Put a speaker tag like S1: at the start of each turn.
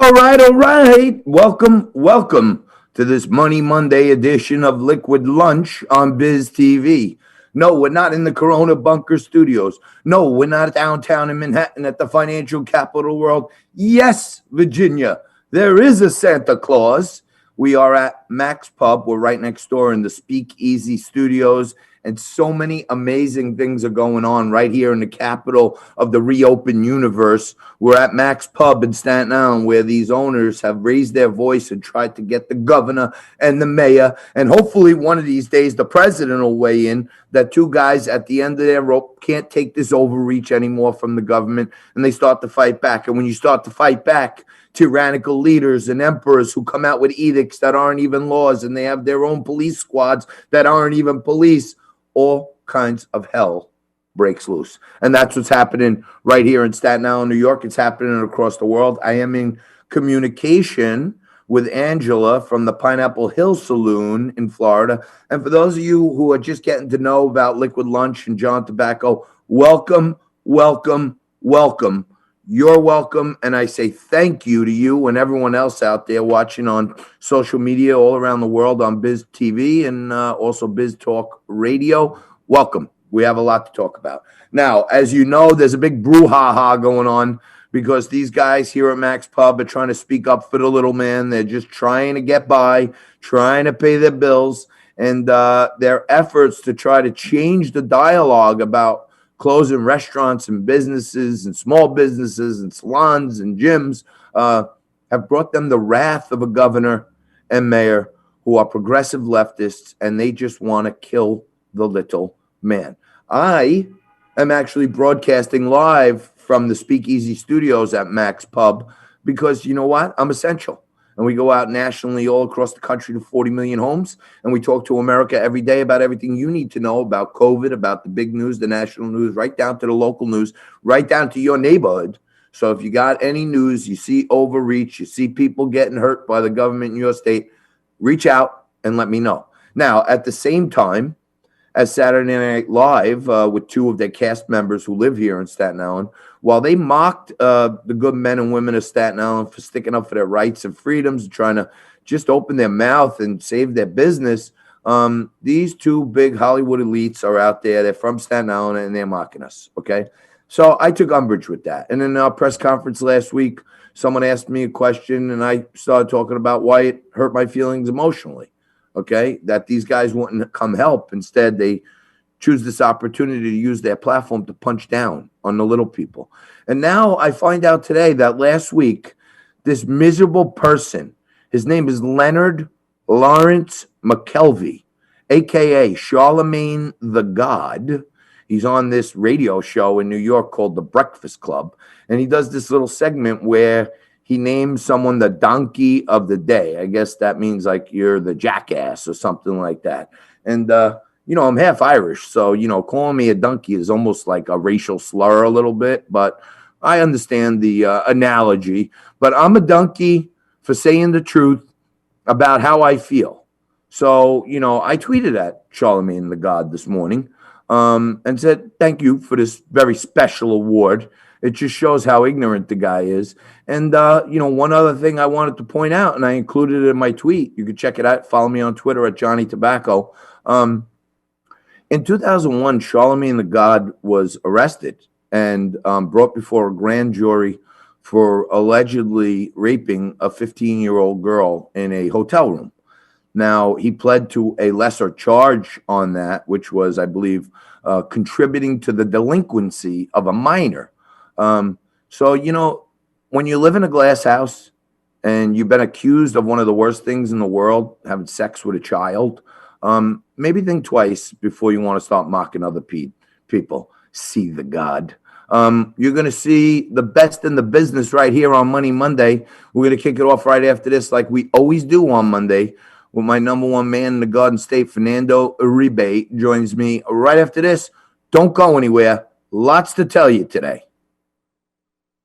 S1: All right. Welcome to this Money Monday edition of Liquid Lunch on BizTV. No, we're not in the Corona Bunker Studios. No, we're not downtown in Manhattan at the financial capital of the world. Yes, Virginia, there is a Santa Claus. We are at Max Pub. We're right next door in the Speakeasy Studios, and so many amazing things are going on right here in the capital of the reopened universe. We're at Max Pub in Staten Island, where these owners have raised their voice and tried to get the governor and the mayor, and hopefully one of these days the president will weigh in, that two guys at the end of their rope can't take this overreach anymore from the government, and they start to fight back. And when you start to fight back, tyrannical leaders and emperors who come out with edicts that aren't even laws, and they have their own police squads that aren't even police, all kinds of hell breaks loose. And that's what's happening right here in Staten Island, New York. It's happening across the world. I am in communication with Angela from the Pineapple Hill Saloon in Florida. And for those of you who are just getting to know about Liquid Lunch and John Tobacco, welcome. You're welcome, and I say thank you to you and everyone else out there watching on social media all around the world on BizTV and also BizTalk Radio. Welcome. We have a lot to talk about. Now, as you know, there's a big brouhaha going on because these guys here at Max Pub are trying to speak up for the little man. They're just trying to get by, trying to pay their bills, and their efforts to try to change the dialogue about closing restaurants and businesses and small businesses and salons and gyms have brought them the wrath of a governor and mayor who are progressive leftists, and they just want to kill the little man. I am actually broadcasting live from the Speakeasy Studios at Max Pub because you know what? I'm essential. And we go out nationally all across the country to 40 million homes, and we talk to America every day about everything you need to know about COVID, about the big news, the national news, right down to the local news, right down to your neighborhood. So if you got any news, you see overreach, you see people getting hurt by the government in your state, reach out and let me know. Now, at the same time, as Saturday Night Live with two of their cast members who live here in Staten Island, while they mocked the good men and women of Staten Island for sticking up for their rights and freedoms and trying to just open their mouth and save their business, these two big Hollywood elites are out there. They're from Staten Island, and they're mocking us, okay? So I took umbrage with that. And in our press conference last week, someone asked me a question, and I started talking about why it hurt my feelings emotionally. Okay, that these guys wouldn't come help. Instead, they choose this opportunity to use their platform to punch down on the little people. And now I find out today that last week, this miserable person, his name is Leonard Lawrence McKelvey, a.k.a. Charlemagne the God. He's on this radio show in New York called The Breakfast Club. And he does this little segment where he names someone the donkey of the day. I guess that means like you're the jackass or something like that. And, I'm half Irish. So, calling me a donkey is almost like a racial slur a little bit. But I understand the analogy. But I'm a donkey for saying the truth about how I feel. So, I tweeted at Charlemagne the God this morning and said, thank you for this very special award. It just shows how ignorant the guy is. And, one other thing I wanted to point out, and I included it in my tweet. You can check it out. Follow me on Twitter at Johnny Tobacco. In 2001, Charlemagne the God was arrested and brought before a grand jury for allegedly raping a 15-year-old girl in a hotel room. Now, he pled to a lesser charge on that, which was, I believe, contributing to the delinquency of a minor. So, when you live in a glass house and you've been accused of one of the worst things in the world, having sex with a child, maybe think twice before you want to start mocking other people. See the God. You're going to see the best in the business right here on Money Monday. We're going to kick it off right after this like we always do on Monday with my number one man in the Garden State, Fernando Uribe, joins me right after this. Don't go anywhere. Lots to tell you today.